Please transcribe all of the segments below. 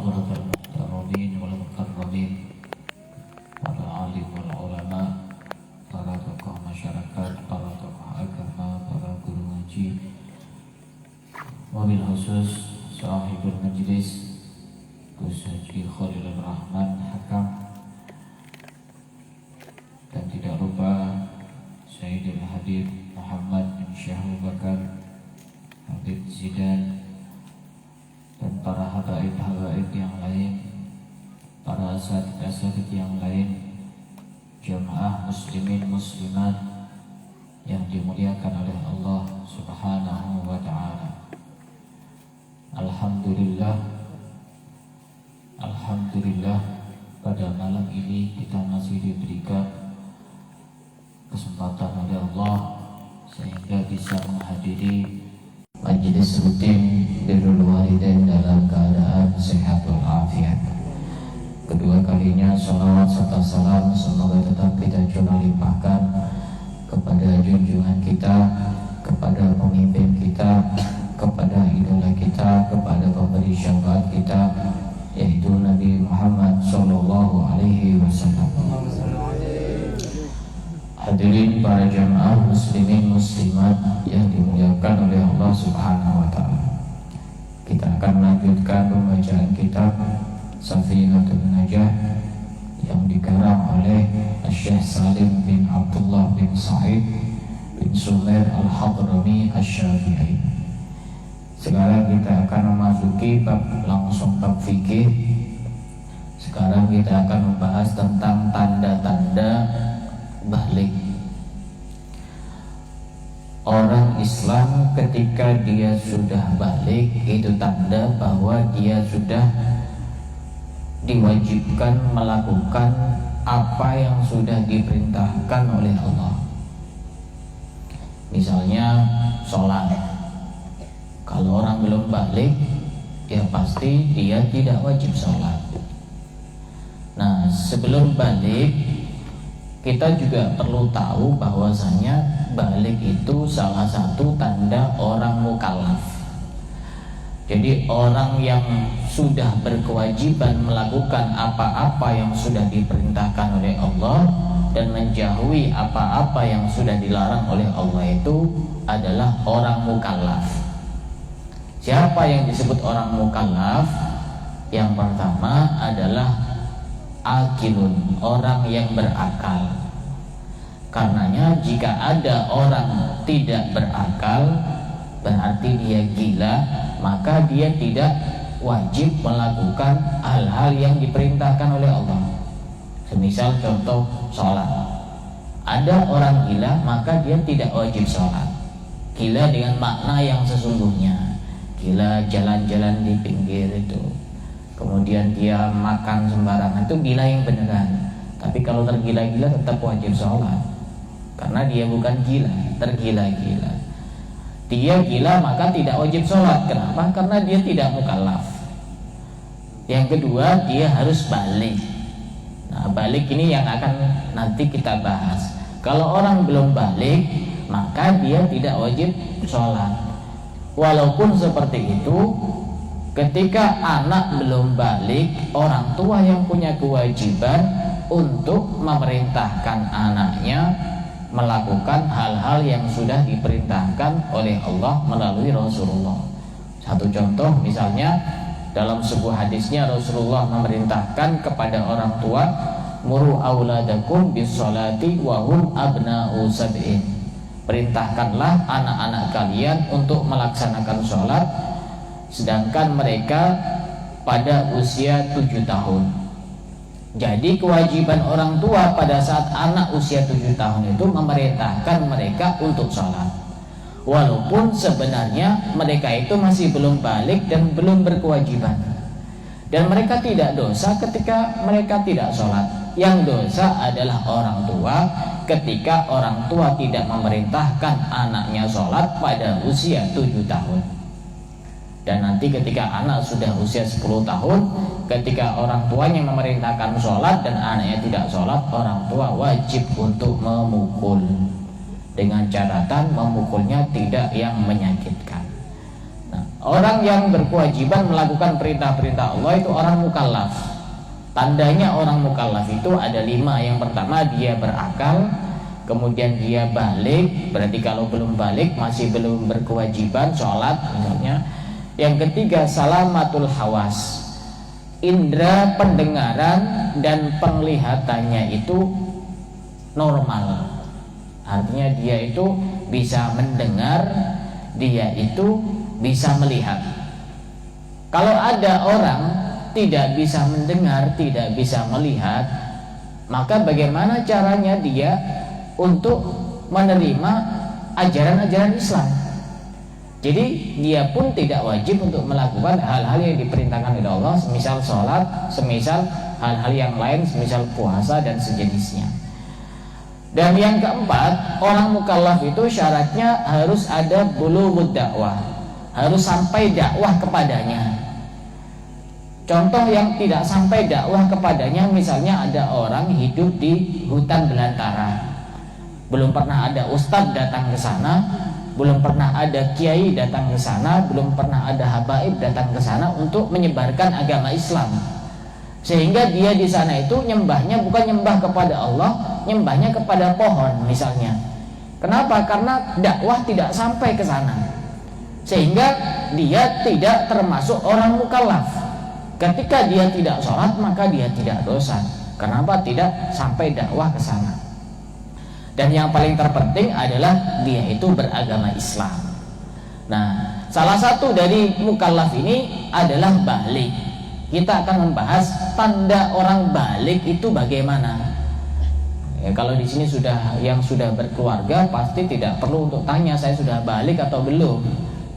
hadratal muhtaromin wal mukarramin, para alim wal ulama, para tokoh masyarakat, para tokoh agama, para guru ngaji, wabil khusus sahibul majlis Gus Haji Khalilur Rahman Hakam, dan tidak lupa Sayyidul Habib Muhammad bin Syekh Abu Bakar Habib Zidan, dan para habaib-habaib yang lain, para asatid yang lain, jamaah muslimin muslimat yang dimuliakan oleh Allah Subhanahu wa ta'ala. Alhamdulillah, pada malam ini kita masih diberikan kesempatan oleh Allah sehingga bisa menghadiri majelis rutin birrul walidain dalam keadaan sehat walafiat. Kedua kalinya salawat serta salam semoga tetap kita curah limpahkan kepada junjungan kita, kepada pemimpin kita, kepada idola kita, kepada pemberi syafaat kita, yaitu Nabi Muhammad sallallahu alaihi wasallam. Hadirin para jamaah muslimin muslimat yang dimuliakan oleh Allah Subhanahu wa ta'ala, kita akan melanjutkan pembacaan kitab Safinatun Najah yang dikarang oleh Syekh Salim bin Abdullah bin Sa'id bin Sumair Al-Hadrami Asy-Syafi'i. Sekarang kita akan memasuki langsung bab fikih. Sekarang kita akan membahas tentang tanda-tanda balik. Orang Islam ketika dia sudah balik, itu tanda bahwa dia sudah diwajibkan melakukan apa yang sudah diperintahkan oleh Allah. Misalnya sholat, kalau orang belum balik, ya pasti dia tidak wajib sholat. Nah, sebelum balik, kita juga perlu tahu bahwasanya balik itu salah satu tanda orang mukallaf. Jadi orang yang sudah berkewajiban melakukan apa-apa yang sudah diperintahkan oleh Allah dan menjauhi apa-apa yang sudah dilarang oleh Allah itu adalah orang mukallaf. Siapa yang disebut orang mukallaf? Yang pertama adalah akilun, orang yang berakal. Karenanya jika ada orang tidak berakal, berarti dia gila, maka dia tidak wajib melakukan hal-hal yang diperintahkan oleh Allah. Semisal contoh sholat, ada orang gila maka dia tidak wajib sholat. Gila dengan makna yang sesungguhnya, gila jalan-jalan di pinggir itu, kemudian dia makan sembarangan, itu gila yang beneran. Tapi kalau tergila-gila tetap wajib sholat, karena dia bukan gila, tergila-gila. Dia gila maka tidak wajib sholat. Kenapa? Karena dia tidak mukallaf. Yang kedua, dia harus balik. Nah, balik ini yang akan nanti kita bahas. Kalau orang belum balik, maka dia tidak wajib sholat. Walaupun seperti itu, ketika anak belum balik, orang tua yang punya kewajiban untuk memerintahkan anaknya melakukan hal-hal yang sudah diperintahkan oleh Allah melalui Rasulullah. Satu contoh misalnya dalam sebuah hadisnya Rasulullah memerintahkan kepada orang tua, muru auladakum bis-sholati wa hum abna'u sab'in. Perintahkanlah anak-anak kalian untuk melaksanakan sholat sedangkan mereka pada usia 7 tahun. Jadi kewajiban orang tua pada saat anak usia 7 tahun itu memerintahkan mereka untuk sholat, walaupun sebenarnya mereka itu masih belum balik dan belum berkewajiban. Dan mereka tidak dosa ketika mereka tidak sholat. Yang dosa adalah orang tua ketika orang tua tidak memerintahkan anaknya sholat pada usia 7 tahun. Dan nanti ketika anak sudah usia 10 tahun, ketika orang tuanya memerintahkan sholat dan anaknya tidak sholat, orang tua wajib untuk memukul, dengan catatan memukulnya tidak yang menyakitkan. Nah, Orang yang berkewajiban melakukan perintah-perintah Allah itu orang mukallaf. Tandanya orang mukallaf itu ada 5. Yang pertama, dia berakal. Kemudian dia balik. Berarti kalau belum balik masih belum berkewajiban sholat misalnya. Yang ketiga, salamatul hawas. Indra pendengaran dan penglihatannya itu normal. Artinya dia itu bisa mendengar, dia itu bisa melihat. Kalau ada orang tidak bisa mendengar, tidak bisa melihat, maka bagaimana caranya dia untuk menerima ajaran-ajaran Islam? Jadi dia pun tidak wajib untuk melakukan hal-hal yang diperintahkan oleh Allah, semisal sholat, semisal hal-hal yang lain, semisal puasa dan sejenisnya. Dan yang keempat, orang mukallaf itu syaratnya harus ada bulughud dakwah, harus sampai dakwah kepadanya. Contoh yang tidak sampai dakwah kepadanya, misalnya ada orang hidup di hutan belantara, belum pernah ada ustadz datang ke sana, belum pernah ada kiai datang ke sana, belum pernah ada habaib datang ke sana untuk menyebarkan agama Islam. Sehingga dia di sana itu nyembahnya bukan nyembah kepada Allah, nyembahnya kepada pohon misalnya. Kenapa? Karena dakwah tidak sampai ke sana. Sehingga dia tidak termasuk orang mukallaf. Ketika dia tidak sholat maka dia tidak dosa. Kenapa? Tidak sampai dakwah ke sana. Dan yang paling terpenting adalah dia itu beragama Islam. Nah, salah satu dari mukallaf ini adalah balik. Kita akan membahas tanda orang balik itu bagaimana. Ya, kalau di sini yang sudah berkeluarga pasti tidak perlu untuk tanya saya sudah balik atau belum.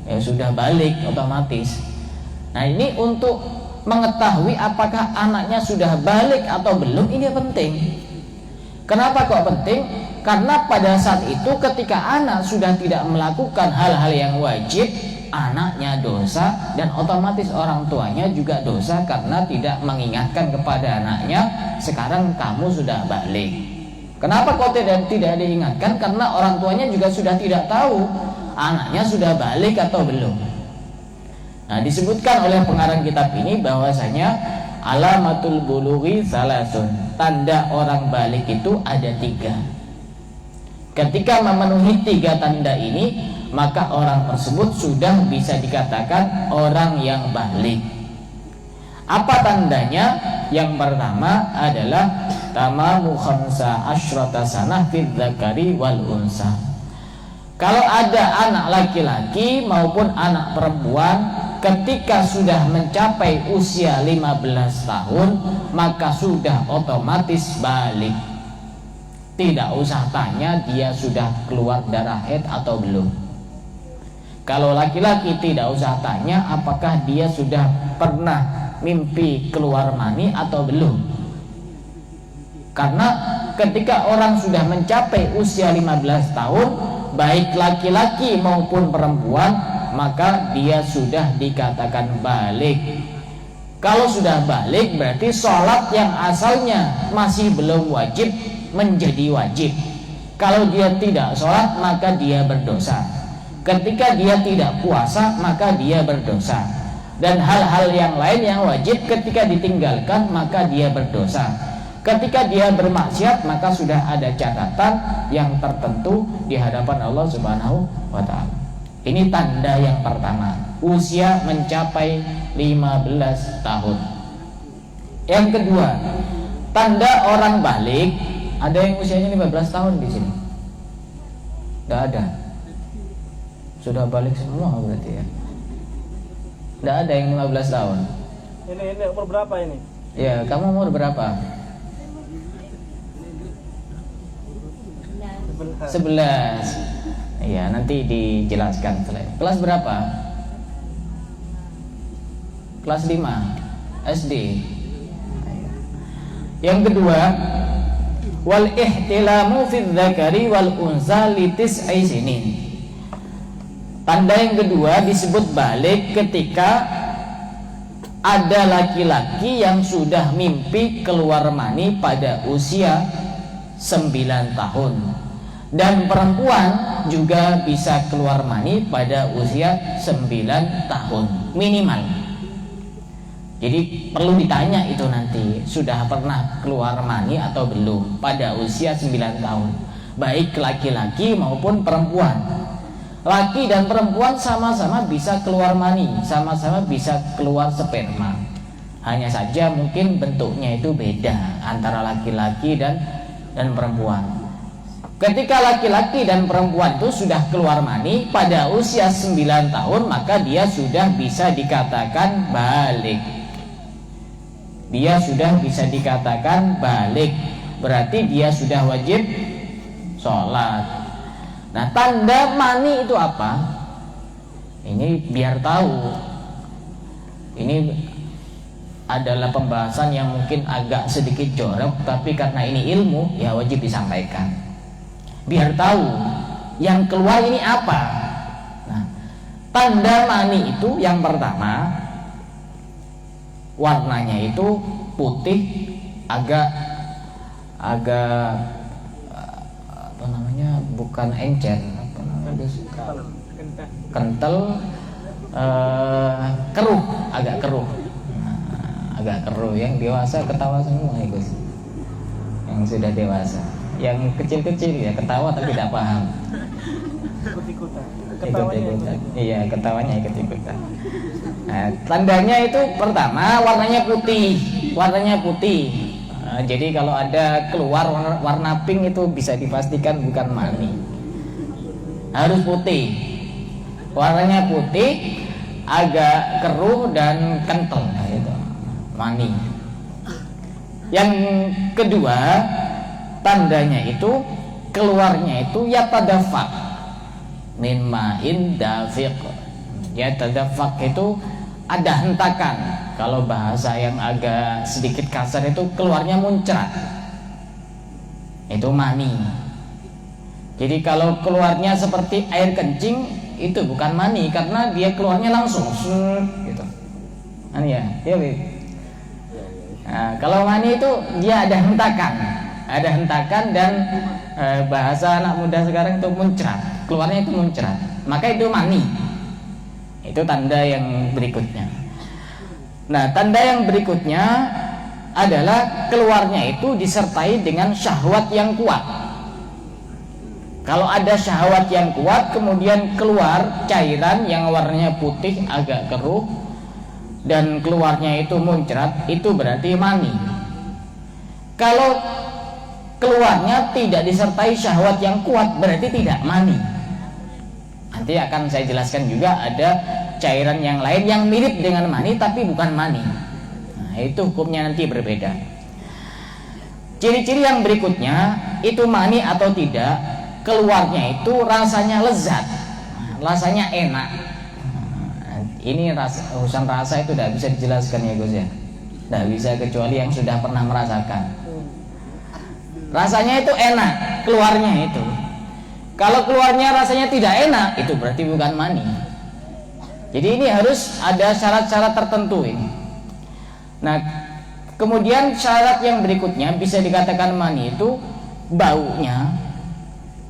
Ya, sudah balik otomatis. Nah, ini untuk mengetahui apakah anaknya sudah balik atau belum, ini penting. Kenapa kok penting? Karena pada saat itu ketika anak sudah tidak melakukan hal-hal yang wajib, anaknya dosa dan otomatis orang tuanya juga dosa karena tidak mengingatkan kepada anaknya, sekarang kamu sudah balik. Kenapa kok tidak diingatkan? Karena orang tuanya juga sudah tidak tahu anaknya sudah balik atau belum. Nah, disebutkan oleh pengarang kitab ini bahwasanya alamatul bulughi salasun, tanda orang balik itu ada 3. Ketika memenuhi 3 tanda ini, maka orang tersebut sudah bisa dikatakan orang yang balik. Apa tandanya? Yang pertama adalah tamamu khamsa asyrata sanah fid dzakari wal unsa. Kalau ada anak laki-laki maupun anak perempuan ketika sudah mencapai usia 15 tahun, maka sudah otomatis balik. Tidak usah tanya dia sudah keluar darah haid atau belum. Kalau laki-laki tidak usah tanya apakah dia sudah pernah mimpi keluar mani atau belum. Karena ketika orang sudah mencapai usia 15 tahun, baik laki-laki maupun perempuan, maka dia sudah dikatakan balik. Kalau sudah balik berarti sholat yang asalnya masih belum wajib menjadi wajib. Kalau dia tidak sholat maka dia berdosa. Ketika dia tidak puasa maka dia berdosa. Dan hal-hal yang lain yang wajib ketika ditinggalkan maka dia berdosa. Ketika dia bermaksiat maka sudah ada catatan yang tertentu di hadapan Allah Subhanahu wa ta'ala. Ini tanda yang pertama, usia mencapai 15 tahun. Yang kedua, tanda orang balik. Ada yang usianya 15 tahun di sini? Tidak ada. Sudah balik semua berarti ya. Tidak ada yang 15 tahun. Ini umur berapa ini? Ya, kamu umur berapa? 11. Iya, nanti dijelaskan. Kelas berapa? Kelas 5 SD. Yang kedua, wal ihtilamu fil dzakari wal unsa li tis'i sinin. Tanda yang kedua disebut balik ketika ada laki-laki yang sudah mimpi keluar mani pada usia 9 tahun. Dan perempuan juga bisa keluar mani pada usia 9 tahun minimal. Jadi perlu ditanya itu nanti, sudah pernah keluar mani atau belum pada usia 9 tahun, baik laki-laki maupun perempuan. Laki dan perempuan sama-sama bisa keluar mani, sama-sama bisa keluar sperma. Hanya saja mungkin bentuknya itu beda antara laki-laki dan perempuan. Ketika laki-laki dan perempuan itu sudah keluar mani pada usia 9 tahun, maka dia sudah bisa dikatakan balik. Dia sudah bisa dikatakan balik, berarti dia sudah wajib sholat. Nah, tanda mani itu apa? Ini biar tahu. Ini adalah pembahasan yang mungkin agak sedikit jorok, tapi karena ini ilmu, ya wajib disampaikan. Biar tahu yang keluar ini apa. Nah, tanda mani itu yang pertama, warnanya itu putih, agak apa namanya, bukan encer, apa namanya, kental, keruh, agak keruh. Nah, agak keruh. Yang dewasa ketawa semua ya Gus, yang sudah dewasa. Yang kecil-kecil ya ketawa tapi tidak paham. Ikut-ikutan. Iya, ketawanya ikut-ikutan. Nah, tandanya itu pertama warnanya putih. Warnanya putih. Nah, jadi kalau ada keluar warna pink itu bisa dipastikan bukan mani. Harus putih. Warnanya putih, agak keruh dan kental, nah, itu mani. Yang kedua, tandanya itu keluarnya itu yatadafaq min ma'in dafiq. Yatadafaq itu ada hentakan. Kalau bahasa yang agak sedikit kasar itu keluarnya muncrat. Itu mani. Jadi kalau keluarnya seperti air kencing itu bukan mani, karena dia keluarnya langsung gitu. Mani ya, ya nah, kalau mani itu dia ada hentakan dan bahasa anak muda sekarang itu muncrat, keluarnya itu muncrat, maka itu mani. Itu tanda yang berikutnya. Nah, tanda yang berikutnya adalah keluarnya itu disertai dengan syahwat yang kuat. Kalau ada syahwat yang kuat kemudian keluar cairan yang warnanya putih agak keruh dan keluarnya itu muncrat, itu berarti mani. Kalau keluarnya tidak disertai syahwat yang kuat berarti tidak mani. Nanti akan saya jelaskan juga ada cairan yang lain yang mirip dengan mani tapi bukan mani. Nah, itu hukumnya nanti berbeda. Ciri-ciri yang berikutnya itu mani atau tidak, keluarnya itu rasanya lezat, rasanya enak. Ini urusan rasa itu tidak bisa dijelaskan ya Gus ya, tidak bisa kecuali yang sudah pernah merasakan. Rasanya itu enak, keluarnya itu. Kalau keluarnya rasanya tidak enak, itu berarti bukan mani. Jadi ini harus ada syarat-syarat tertentu ini. Nah, kemudian syarat yang berikutnya bisa dikatakan mani itu baunya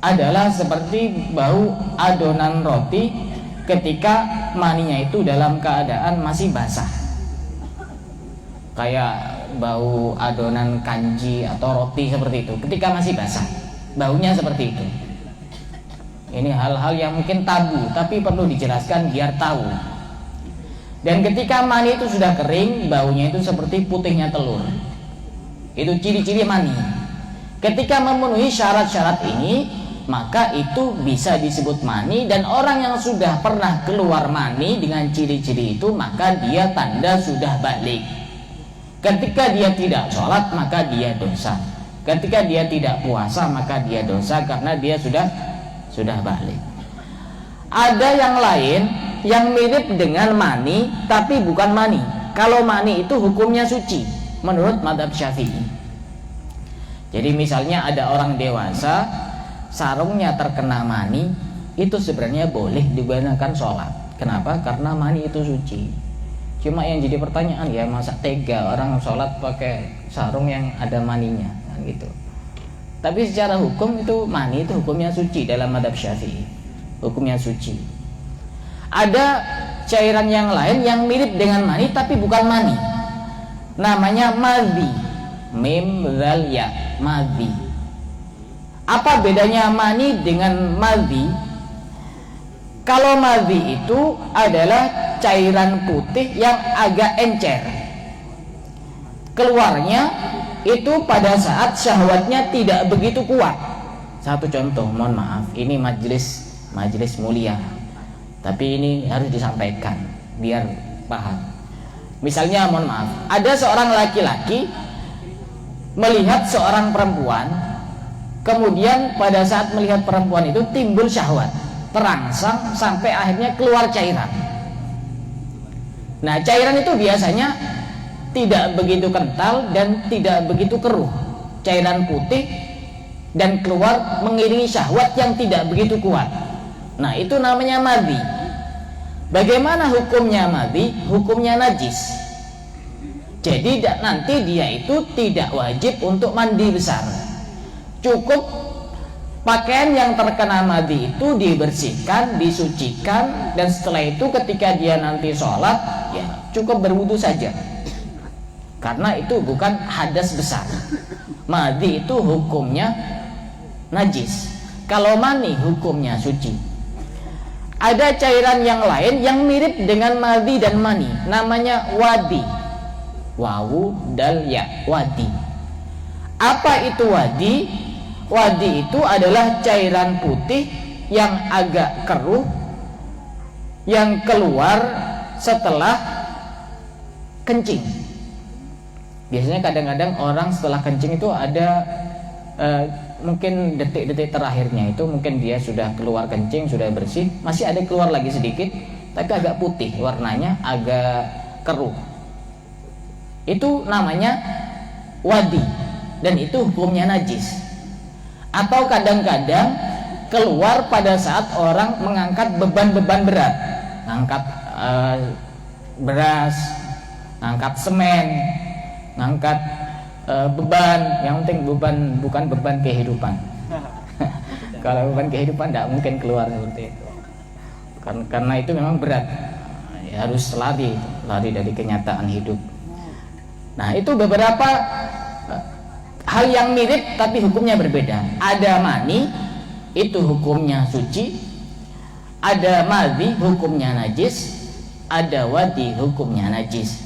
adalah seperti bau adonan roti ketika maninya itu dalam keadaan masih basah. Kayak bau adonan kanji atau roti seperti itu ketika masih basah, baunya seperti itu. Ini hal-hal yang mungkin tabu tapi perlu dijelaskan biar tahu. Dan ketika mani itu sudah kering, baunya itu seperti putihnya telur. Itu ciri-ciri mani. Ketika memenuhi syarat-syarat ini, maka itu bisa disebut mani. Dan orang yang sudah pernah keluar mani dengan ciri-ciri itu, maka dia tanda sudah balik. Ketika dia tidak sholat, maka dia dosa. Ketika dia tidak puasa, maka dia dosa karena dia sudah balik. Ada yang lain yang mirip dengan mani tapi bukan mani. Kalau mani itu hukumnya suci menurut mazhab Syafi'i. Jadi misalnya ada orang dewasa sarungnya terkena mani, itu sebenarnya boleh digunakan sholat. Kenapa? Karena mani itu suci. Cuma yang jadi pertanyaan, ya masa tega orang sholat pakai sarung yang ada maninya kan gitu. Tapi secara hukum itu mani itu hukumnya suci dalam mazhab Syafi'i. Hukumnya suci. Ada cairan yang lain yang mirip dengan mani tapi bukan mani. Namanya madhi. Mim zal ya, madhi. Apa bedanya mani dengan madhi? Kalau madhi itu adalah cairan putih yang agak encer. Keluarnya itu pada saat syahwatnya tidak begitu kuat. Satu contoh, mohon maaf, ini majelis mulia, tapi ini harus disampaikan biar paham. Misalnya, mohon maaf, ada seorang laki-laki melihat seorang perempuan, kemudian pada saat melihat perempuan itu timbul syahwat, terangsang sampai akhirnya keluar cairan. Nah, cairan itu biasanya tidak begitu kental dan tidak begitu keruh, cairan putih dan keluar mengiringi syahwat yang tidak begitu kuat. Nah, itu namanya madhi. Bagaimana hukumnya madhi? Hukumnya najis. Jadi nanti dia itu tidak wajib untuk mandi besar. Cukup pakaian yang terkena madhi itu dibersihkan, disucikan, dan setelah itu ketika dia nanti sholat, ya cukup berwudu saja. Karena itu bukan hadas besar. Madhi itu hukumnya najis. Kalau mani hukumnya suci. Ada cairan yang lain yang mirip dengan madhi dan mani, namanya wadi. Wawu dal ya, wadi. Apa itu wadi? Wadi itu adalah cairan putih yang agak keruh yang keluar setelah kencing. Biasanya kadang-kadang orang setelah kencing itu ada mungkin detik-detik terakhirnya itu mungkin dia sudah keluar kencing, sudah bersih, masih ada keluar lagi sedikit, tapi agak putih warnanya, agak keruh. Itu namanya wadi dan itu hukumnya najis. Atau kadang-kadang keluar pada saat orang mengangkat beban-beban berat, ngangkat beras, ngangkat semen, ngangkat beban, yang penting beban, bukan beban kehidupan. Kalau beban kehidupan tidak mungkin keluar seperti itu, karena itu memang berat, ya, harus lari dari kenyataan hidup. Nah, itu beberapa hal yang mirip tapi hukumnya berbeda. Ada mani, itu hukumnya suci. Ada madhi, hukumnya najis. Ada wadi, hukumnya najis.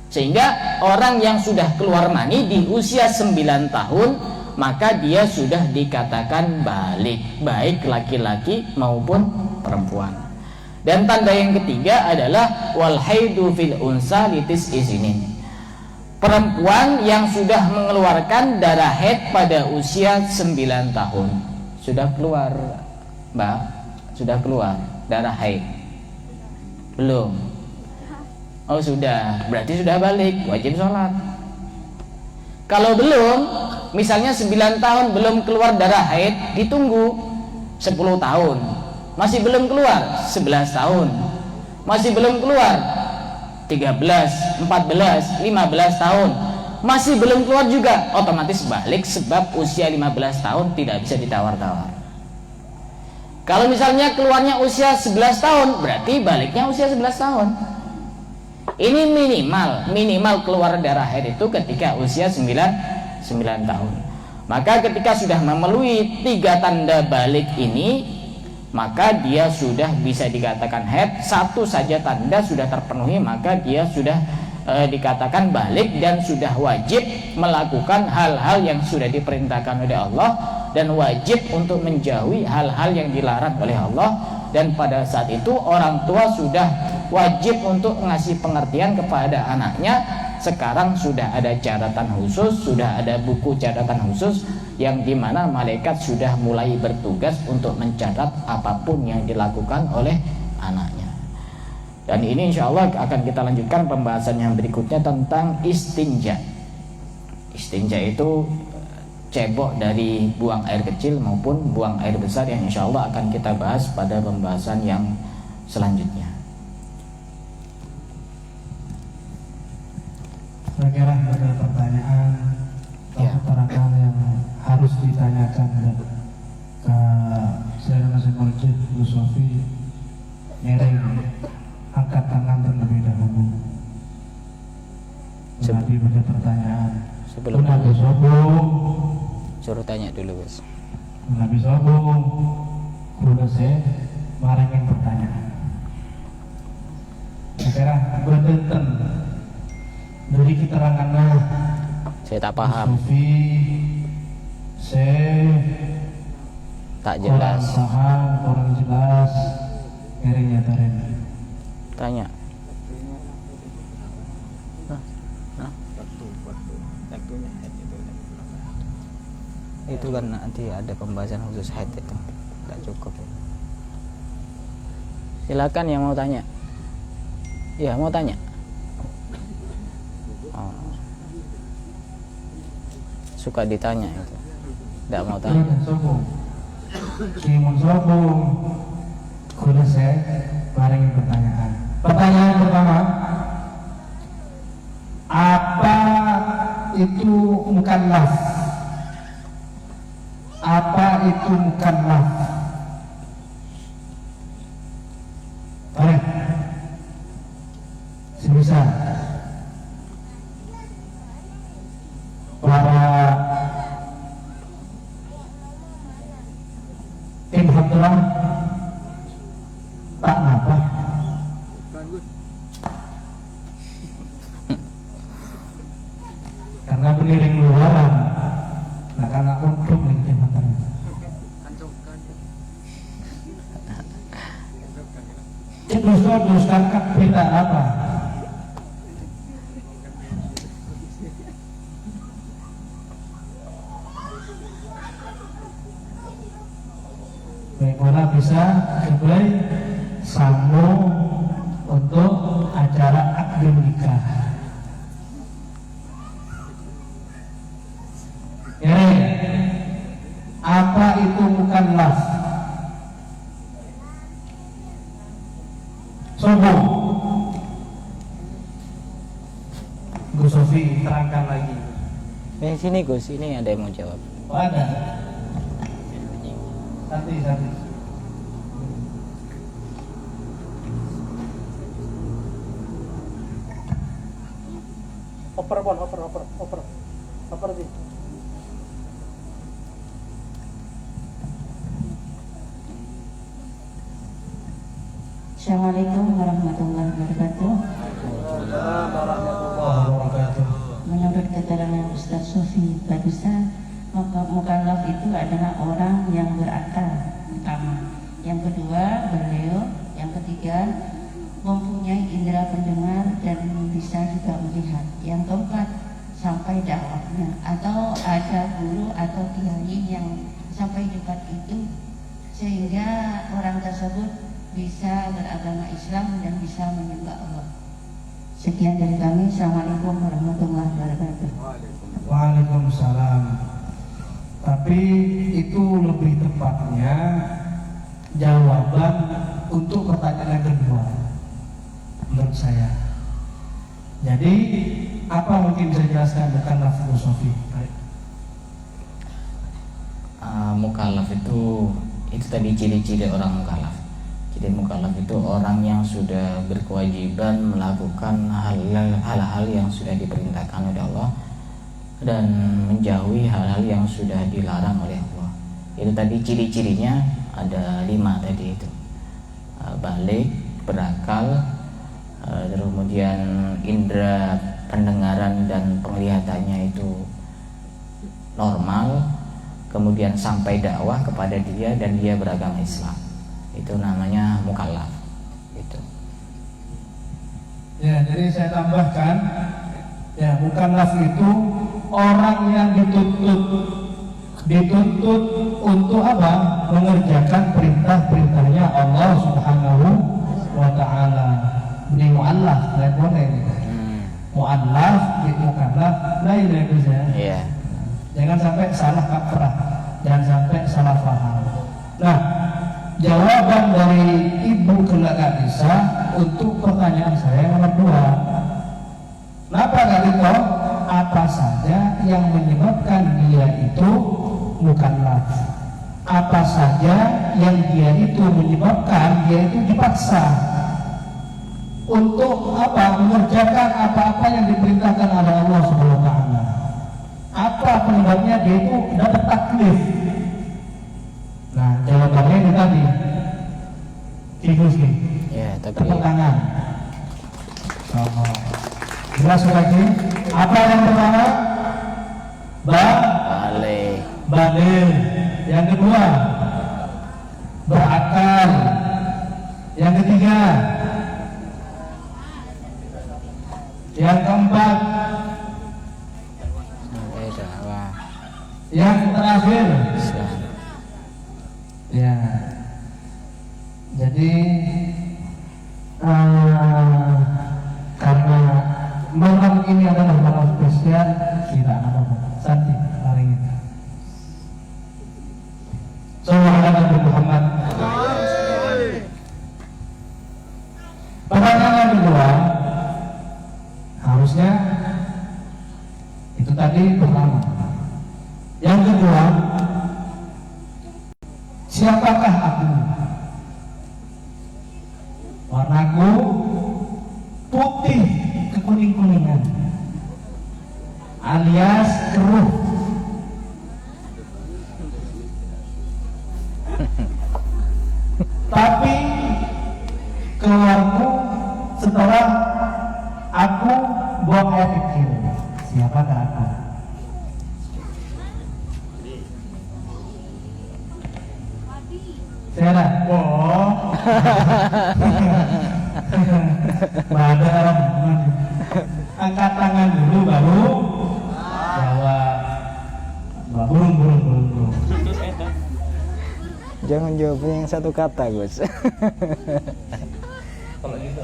Sehingga orang yang sudah keluar mani di usia 9 tahun, maka dia sudah dikatakan balik, baik laki-laki maupun perempuan. Dan tanda yang ketiga adalah wal haidu fil unsa litis izinin. Perempuan yang sudah mengeluarkan darah haid pada usia 9 tahun. Sudah keluar, Mbak? Sudah keluar darah haid? Belum? Oh sudah, berarti sudah balik, wajib sholat. Kalau belum, misalnya 9 tahun belum keluar darah haid, ditunggu 10 tahun. Masih belum keluar, 11 tahun. Masih belum keluar, 13, 14, 15 tahun. Masih belum keluar juga, otomatis balik sebab usia 15 tahun tidak bisa ditawar-tawar. Kalau misalnya keluarnya usia 11 tahun, berarti baliknya usia 11 tahun. Ini minimal keluar darah haid itu ketika usia 9 tahun. Maka ketika sudah memenuhi 3 tanda balik ini, maka dia sudah bisa dikatakan haid. Satu saja tanda sudah terpenuhi, maka dia sudah dikatakan balik dan sudah wajib melakukan hal-hal yang sudah diperintahkan oleh Allah, dan wajib untuk menjauhi hal-hal yang dilarang oleh Allah. Dan pada saat itu orang tua sudah wajib untuk ngasih pengertian kepada anaknya. Sekarang sudah ada catatan khusus, sudah ada buku catatan khusus yang dimana malaikat sudah mulai bertugas untuk mencatat apapun yang dilakukan oleh anaknya. Dan ini insya Allah akan kita lanjutkan pembahasan yang berikutnya tentang istinja. Istinja itu cebok dari buang air kecil maupun buang air besar, yang insya Allah akan kita bahas pada pembahasan yang selanjutnya. Kira-kira ada pertanyaan atau utarakan yang harus harus ditanyakan ke saya masih Masjid Bu Sofi ngereng angkat tangan terlebih dahulu. Nabi punya pertanyaan. Sebelum Nabi sobong, suruh tanya dulu, Bos. Nabi sobong, kuda saya marangin pertanyaan. Sekarang berdenten dari keterangan Saya tak paham, Sofi, saya tak jelas. orang paham, orang jelas, ngerengnya taren. Tanya. Itu kan nanti ada pembahasan khusus haid itu, tidak cukup. Silakan yang mau tanya. Ya, mau tanya. Oh. Suka ditanya itu, tidak mau tanya. Sobong, Simon sobong, kuda saya marangin pertanyaan. Pertanyaan pertama, apa itu mukallaf? Apa itu mukallaf? Baik, sebisa para tim hafteran tak apa. Karena beriring luaran, nah karena untuk tim hafteran. Terus kakak beda apa? Bagaimana bisa kemudian sambung untuk acara akad nikah? Ya, apa itu mukallaf? Sombong. Gus Sofi terangkan lagi. Sini Gus, ini ada yang mau jawab. Oh, ada. Santai. Oper sih. Assalamualaikum warahmatullahi wabarakatuh. Menurut keterangan Ustaz Sofi barusan, mukallaf itu adalah orang yang berakal pertama. Yang kedua beliau, yang ketiga mempunyai indera pendengar dan bisa juga melihat. Yang keempat sampai dakwahnya, atau ada guru atau kiai yang sampai dekat itu sehingga orang tersebut bisa beragama Islam dan bisa menyembah Allah. Sekian dari kami. Assalamualaikum warahmatullahi wabarakatuh. Waalaikumsalam. Tapi itu lebih tepatnya jawaban untuk pertanyaan yang kedua menurut saya. Jadi apa mungkin bisa jelaskan mukallaf filosofi? Mukallaf itu tadi ciri-ciri orang mukallaf. Jadi mukallaf itu orang yang sudah berkewajiban melakukan hal-hal yang sudah diperintahkan oleh Allah dan menjauhi hal-hal yang sudah dilarang oleh Allah. Itu tadi ciri-cirinya ada 5 tadi itu. Balik, berakal, kemudian indera pendengaran dan penglihatannya itu normal, kemudian sampai dakwah kepada dia dan dia beragama Islam. Itu namanya mukallaf. Itu. Ya, jadi saya tambahkan, ya mukallaf itu orang yang dituntut untuk apa? Mengerjakan perintah-perintahnya Allah Subhanahu wa Ta'ala. Ini mu'allaf, lain boleh gitu. Mu'allaf, mukallaf, lain bisa. Iya. Jangan sampai salah kaprah, jangan sampai salah paham. Nah, jawaban dari Ibu kelak Aisyah untuk pertanyaan saya nomor 2. Kenapa nggak tahu apa saja yang menyebabkan dia itu mukallaf. Apa saja yang dia itu menyebabkan dia itu dipaksa untuk mengerjakan apa-apa yang diperintahkan oleh Allah Subhanahu wa taala. Apa penyebabnya dia itu dapat taklif? Nah, jawabannya itu tadi. Tikus nih. Ya, tapi Tepuk tangan. Jelas lagi. Apa yang pertama? balik. Balik. Yang kedua, berakal. Yang ketiga, yang keempat, yang terakhir. Ya. Jadi karena malam ini adalah malam spesial, kita Santi hari ini. Sallallahu Nabi Muhammad. Pertanyaan yang kedua, harusnya itu tadi pertama. Yang kedua, siapakah aku? Warnaku putih kekuning-kuningan, alias keruh. Tapi keluarku setelah aku buang air kecil. Siapakah aku? Sarah. Oh. Badar. Angkat tangan dulu baru jawab. Burung. Jangan jawabnya yang satu kata, Gus. Kalau gitu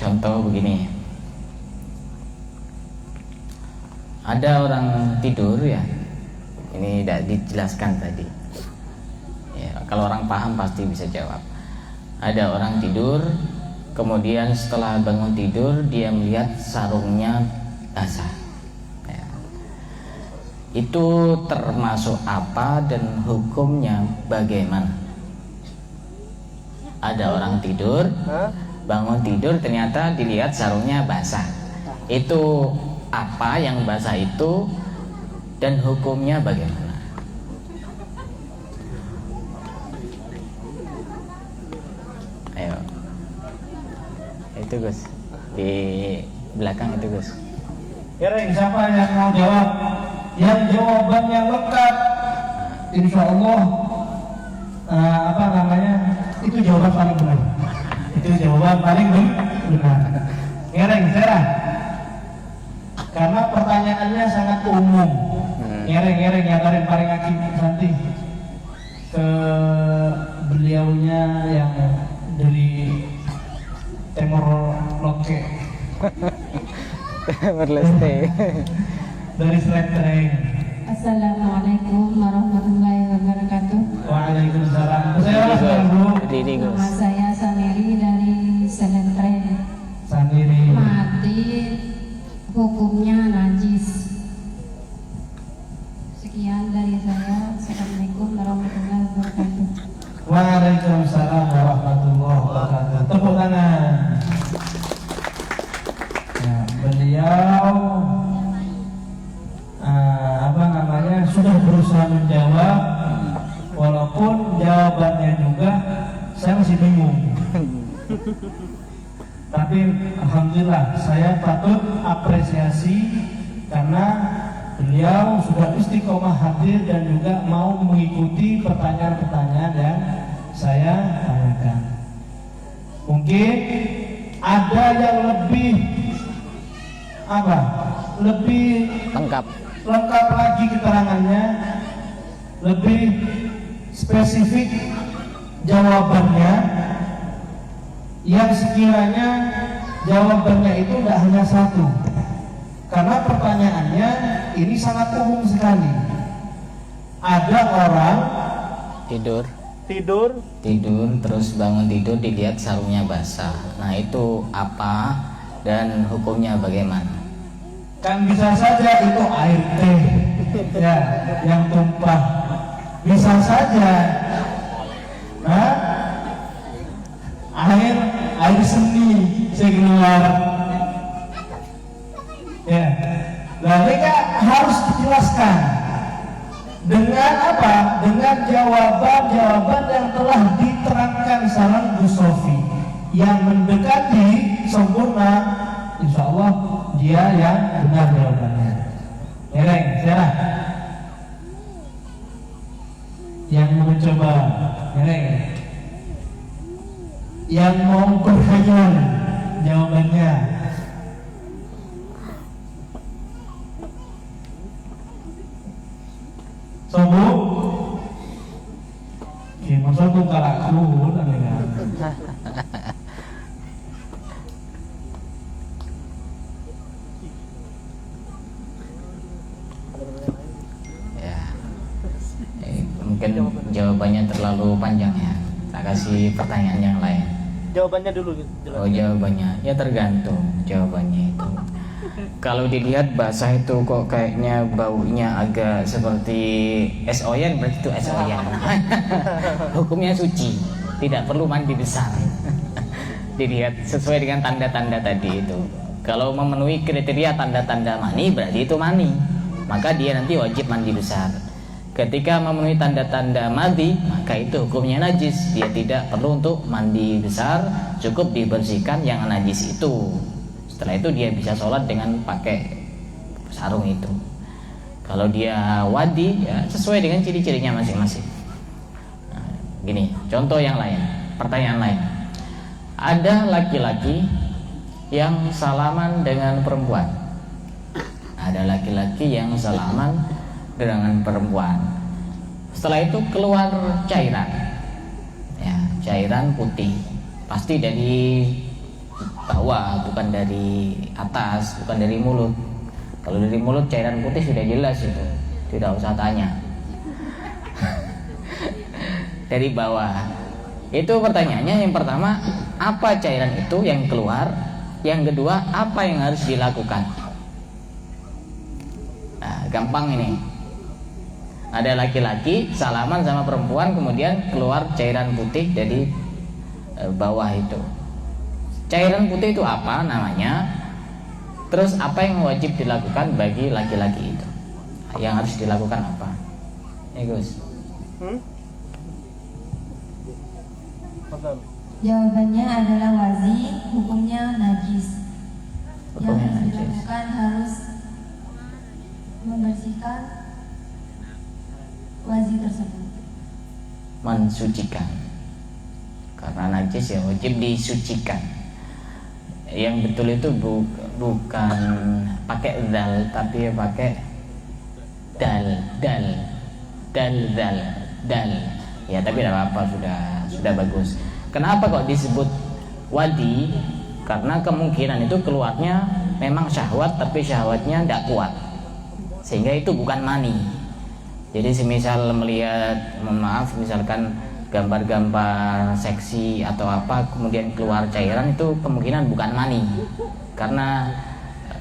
contoh begini, ada orang tidur ya, ini tidak dijelaskan tadi ya, kalau orang paham pasti bisa jawab. Ada orang tidur, kemudian setelah bangun tidur dia melihat sarungnya basah ya. Itu termasuk apa dan hukumnya bagaimana? Ada orang tidur, bangun tidur ternyata dilihat sarungnya basah. Itu apa yang basah itu dan hukumnya bagaimana? Ayo. Itu Gus. Di belakang itu Gus. Kira siapa yang mau jawab? Yang jawabannya lengkap, insya Allah itu jawaban paling benar. Itu jawaban paling benar. Ngereng, Sarah. Karena pertanyaannya sangat umum. Ngereng ya paling akib Santi ke beliaunya yang dari Timur Loke. Berleste. Dari Sleteng. Assalamualaikum warahmatullahi wabarakatuh. Waalaikumsalam. Saya Nama saya Samiri dari Sleteng. Samiri. Mati hukumnya najis. Sekian dari saya. Assalamualaikum warahmatullahi wabarakatuh. Waalaikumsalam warahmatullahi wabarakatuh. Tepuk tangan. Ya, beliau sudah berusaha menjawab, walaupun jawabannya juga saya masih bingung. Tapi alhamdulillah saya patut apresiasi karena beliau sudah istiqomah hadir dan juga mau mengikuti pertanyaan-pertanyaan yang saya tanyakan. Mungkin ada yang lebih lengkap lagi keterangannya, lebih spesifik jawabannya, yang sekiranya jawabannya itu tidak hanya satu, karena pertanyaannya ini sangat umum sekali. Ada orang tidur Tidur. Terus bangun tidur dilihat sarungnya basah. Nah itu apa dan hukumnya bagaimana? Kan bisa saja itu air teh ya yang tumpah, bisa saja air seni keluar ya. Nah mereka harus dijelaskan dengan apa? Dengan jawaban yang telah diterangkan saran Bu Sofi yang mendekati sempurna. Insya Allah dia yang benar jawabannya. Ngereng, siapa? Yang mau mencoba, ngereng. Yang mau berkhayal jawabannya. Sobu, masa tuh kalaku, Mungkin jawabannya terlalu panjang ya. Tak kasih pertanyaan yang lain. Jawabannya dulu. Oh jawabannya, ya tergantung jawabannya itu. Kalau dilihat basah itu kok kayaknya baunya agak seperti es oyen, berarti itu es oyen. Hukumnya suci, tidak perlu mandi besar. Dilihat sesuai dengan tanda-tanda tadi itu. Kalau memenuhi kriteria tanda-tanda mani, berarti itu mani. Maka dia nanti wajib mandi besar. Ketika memenuhi tanda-tanda madi, maka itu hukumnya najis. Dia tidak perlu untuk mandi besar, cukup dibersihkan yang najis itu. Setelah itu dia bisa sholat dengan pakai sarung itu. Kalau dia wadi, ya sesuai dengan ciri-cirinya masing-masing. Nah, gini, contoh yang lain, pertanyaan lain. Ada laki-laki yang salaman dengan perempuan. Ada laki-laki yang salaman dengan perempuan. Setelah itu keluar cairan, ya, cairan putih. Pasti dari bawah, bukan dari atas, bukan dari mulut. Kalau dari mulut cairan putih sudah jelas itu, tidak usah tanya. Dari bawah. Itu pertanyaannya, yang pertama, apa cairan itu yang keluar? Yang kedua, apa yang harus dilakukan? Nah, gampang ini. Ada laki-laki salaman sama perempuan, kemudian keluar cairan putih dari bawah itu. Cairan putih itu apa namanya? Terus apa yang wajib dilakukan bagi laki-laki itu? Yang harus dilakukan apa? Gus. Jawabannya adalah wazi, hukumnya najis. Yang Hukumnya harus najis. dilakukan harus membersihkan wazi tersebut. Mensucikan. Karena najis ya wajib disucikan. Yang betul itu bukan pakai zal, tapi pakai dal. Ya tapi tidak apa-apa, sudah bagus. Kenapa kok disebut wadi? Karena kemungkinan itu keluarnya memang syahwat, tapi syahwatnya tidak kuat, sehingga itu bukan mani. Jadi semisal melihat, misalkan gambar-gambar seksi atau apa, kemudian keluar cairan, itu kemungkinan bukan mani, karena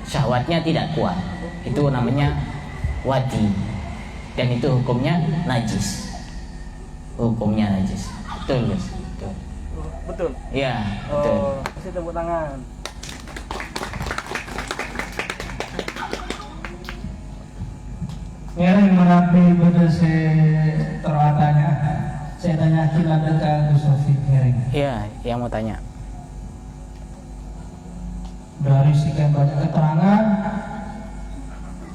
syahwatnya tidak kuat. Itu namanya wadi, dan itu hukumnya najis. Hukumnya najis. Betul, Gus. Betul. Iya, betul. Oh, kasih tepuk tangan. Ngereng menapi betul terwatanya. Saya tanya kita ke Gus Sofi Ngereng. Iya, yang mau tanya. Dari sekian banyak keterangan,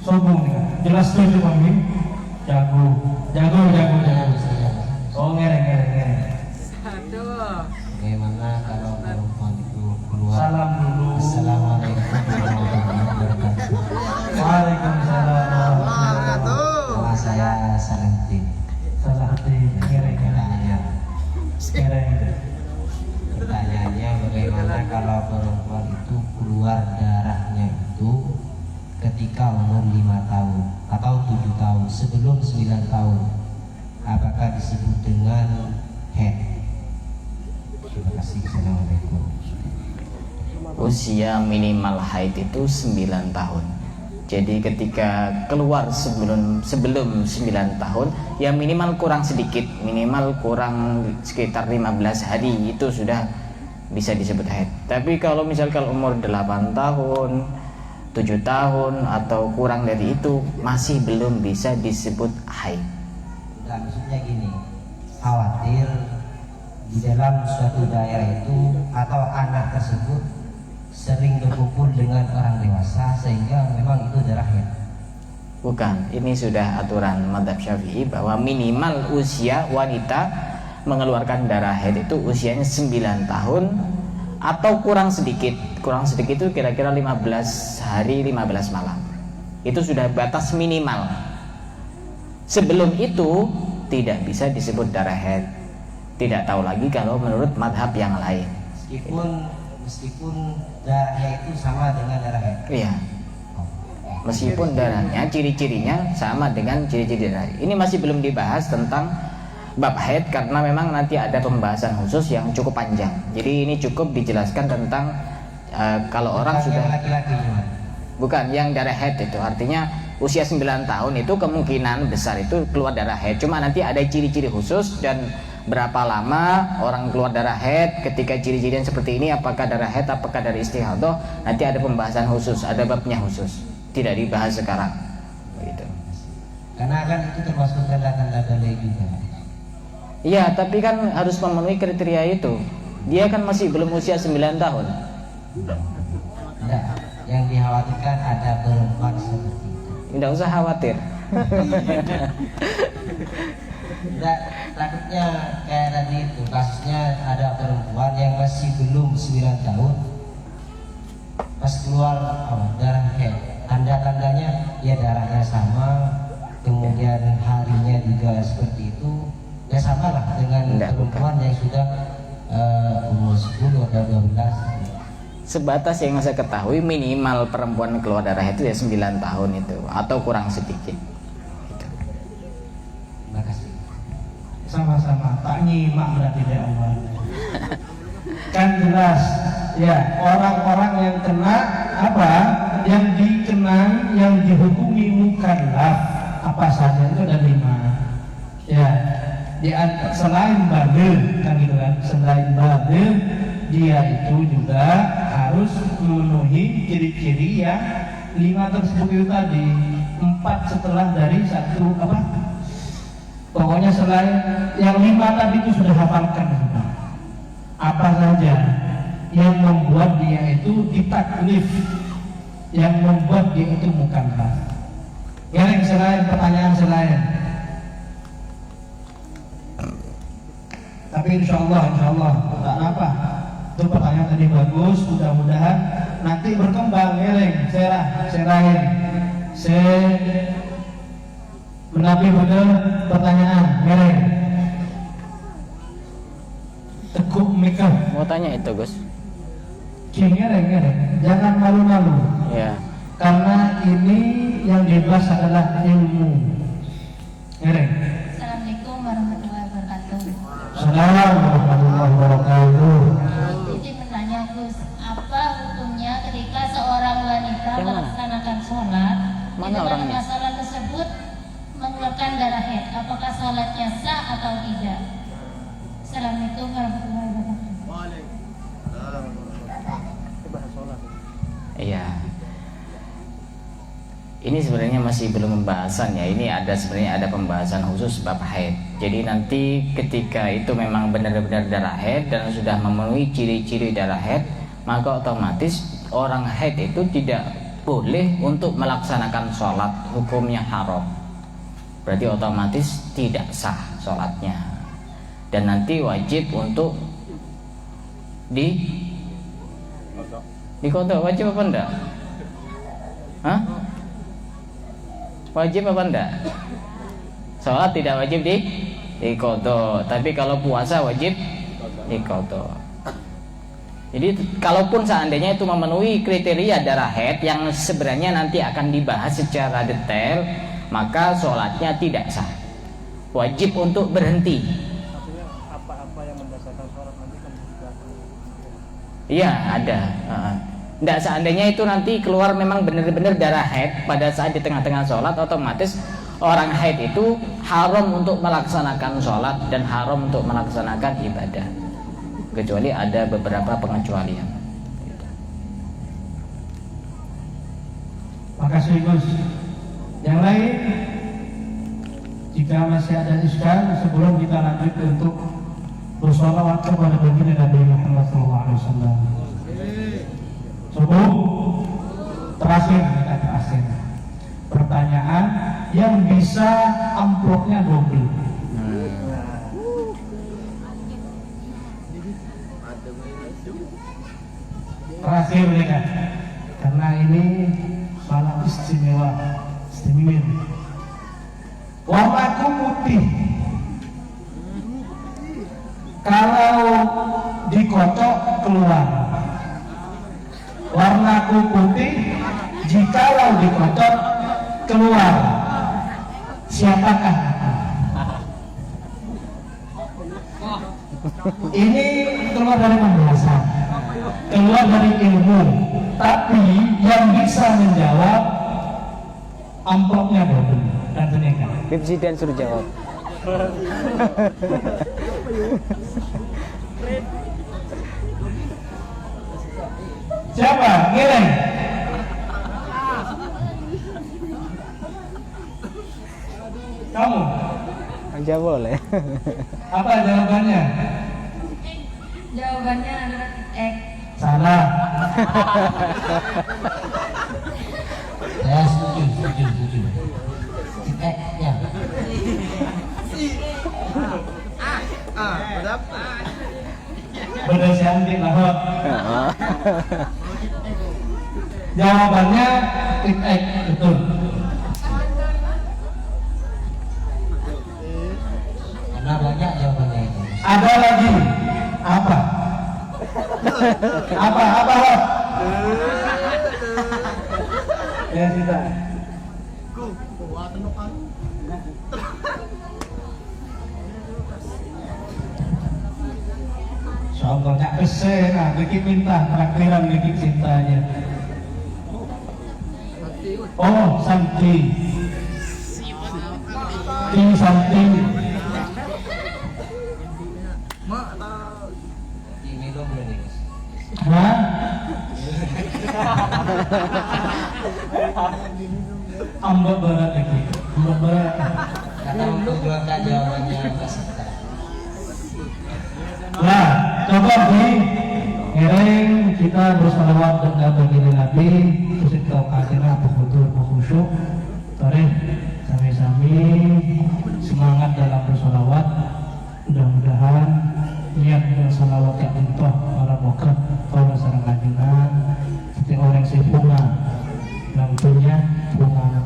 sombong nih. Jelas tuh Mami. Jago. Oh ngereng. Bagaimana kalau perempuan itu keluar? Salam dulu. Assalamualaikum warahmatullahi wabarakatuh. Waalaikumsalam warahmatullahi wabarakatuh. Nama saya Salahuddin. Ngereng. Pertanyaannya bagaimana kalau perempuan itu keluar darahnya itu ketika umur 5 tahun atau 7 tahun sebelum 9 tahun, apakah disebut dengan usia minimal haid itu 9 tahun. Jadi ketika keluar sebelum 9 tahun, ya minimal kurang sedikit, minimal kurang sekitar 15 hari itu sudah bisa disebut haid. Tapi kalau misalkan umur 8 tahun, 7 tahun atau kurang dari itu masih belum bisa disebut haid. Nah, maksudnya gini, khawatir di dalam suatu daerah itu atau anak tersebut sering berkumpul dengan orang dewasa sehingga memang itu darah haid. Bukan, ini sudah aturan mazhab Syafi'i bahwa minimal usia wanita mengeluarkan darah haid itu usianya 9 tahun atau kurang sedikit. Kurang sedikit itu kira-kira 15 hari 15 malam. Itu sudah batas minimal. Sebelum itu tidak bisa disebut darah haid. Tidak tahu lagi kalau menurut mazhab yang lain. Meskipun darahnya itu sama dengan darah haid. Iya. Meskipun darahnya, ciri-cirinya sama dengan ciri-ciri darah. Ini masih belum dibahas tentang bab haid karena memang nanti ada pembahasan khusus yang cukup panjang. Jadi ini cukup dijelaskan tentang kalau orang Bukan sudah yang laki-laki cuman. bukan yang darah haid itu artinya usia 9 tahun itu kemungkinan besar itu keluar darah haid. Cuma nanti ada ciri-ciri khusus dan berapa lama orang keluar darah haid, ketika ciri-cirinya seperti ini apakah darah haid apakah dari istihadah, nanti ada pembahasan khusus, ada babnya khusus. Tidak dibahas sekarang. Begitu. Karena kan itu termasuk tanda-tanda balik juga. Iya, tapi kan harus memenuhi kriteria itu. Dia kan masih belum usia 9 tahun. Tidak, yang dikhawatirkan ada perempuan seperti itu. Tidak usah khawatir. Tidak, takutnya kayak tadi itu kasusnya ada perempuan yang masih belum 9 tahun pas keluar darah haid. Tanda-tandanya ya darahnya sama, kemudian harinya juga seperti itu. Ya sama lah dengan perempuan yang sudah umur 10 atau 12. Sebatas yang saya ketahui minimal perempuan keluar darah itu ya 9 tahun itu atau kurang sedikit. Gitu. Terima kasih. Sama-sama tak nyimak berarti ya Allah. Kan jelas ya, orang-orang yang kena apa, yang dikenang, yang dihukumi mukallaf apa saja itu ada 5 ya. Selain baligh kan gitu kan, selain baligh dia itu juga harus memenuhi ciri-ciri yang 5 tersebut itu tadi. 4 setelah dari 1 apa, pokoknya selain yang 5 tadi itu sudah hafalkan semua. Apa saja yang membuat dia itu ditaklif, yang membuat dia itu mukallaf. Yang selain pertanyaan selain. Tapi insya Allah tak apa. Itu pertanyaan tadi bagus. Mudah-mudahan nanti berkembang. Ngeleng, serahin. Menapi betul pertanyaan. Ngeleng. Tekuk mikir. Mau tanya itu, Gus? Ngeleng. Jangan malu-malu. Ya. Karena ini yang dibahas adalah ilmu. Ngeleng. Assalamualaikum warahmatullahi wabarakatuh. Assalamualaikum warahmatullahi wabarakatuh. Jadi bertanya Gus, apa hukumnya ketika seorang wanita Yang mana? melaksanakan sholat Mana di orangnya? mana sholat tersebut mengeluarkan darah haid, apakah sholatnya sah atau tidak? Assalamualaikum warahmatullahi wabarakatuh. Iya. Ini sebenarnya masih belum pembahasan ya. Ini sebenarnya ada pembahasan khusus bab haid. Jadi nanti ketika itu memang benar-benar darah haid dan sudah memenuhi ciri-ciri darah haid, maka otomatis orang haid itu tidak boleh untuk melaksanakan sholat, hukumnya haram. Berarti otomatis tidak sah sholatnya. Dan nanti wajib untuk dikodok. Wajib apa enggak? Hah? Wajib apa enggak? Sholat tidak wajib dikodok, tapi kalau puasa wajib dikodok. Jadi kalaupun seandainya itu memenuhi kriteria darah haid yang sebenarnya nanti akan dibahas secara detail, maka sholatnya tidak sah. Wajib untuk berhenti. Maksudnya apa-apa yang mendasarkan sholat nanti kan juga. Iya ada. Nggak, seandainya itu nanti keluar memang benar-benar darah haid pada saat di tengah-tengah sholat, otomatis orang haid itu haram untuk melaksanakan sholat dan haram untuk melaksanakan ibadah, kecuali ada beberapa pengecualian. Makasih Gus. Yang lain, jika masih ada iskal sebelum kita lanjut untuk bersolawat kepada baginda Nabi Muhammad SAW. Cukup. Terakhir. Pertanyaan yang bisa amplopnya double. Terakhir mereka, karena ini malam istimewa. Warnaku putih. Kalau dikocok keluar. Warnaku putih. Jikalau dikocok keluar. Siapakah? Ini keluar dari pembahasan, keluar dari ilmu. Tapi yang bisa menjawab amplopnya double dan tunaikan. Presiden suruh jawab. Siapa? Ngiring. Kamu? Aja boleh. Apa jawabannya? Jawabannya adalah Salah. Saya setuju. Ya. Bener cantik lah. Jawabannya betul. Karena banyak jawabannya itu. Ada lagi apa? Apa? Ya kita. Insyaallah tak pesen, lagi minta traktiran lagi cintanya. Oh, Santi. Santi. Diminum belum nih? Hah? Ambak berat lagi. Ambak berat. Karena memperjuangkan jawabannya Mbak Sita. Nah, coba di ngiring kita bersalawat dan baginda Nabi terus kita akhirnya betul khusyuk. Tarik sami-sami semangat dalam bersalawat. Mudah-mudahan niat bersalawat yang entah para bokat para sarang kajian seperti orang si bunga yang punya bunga anak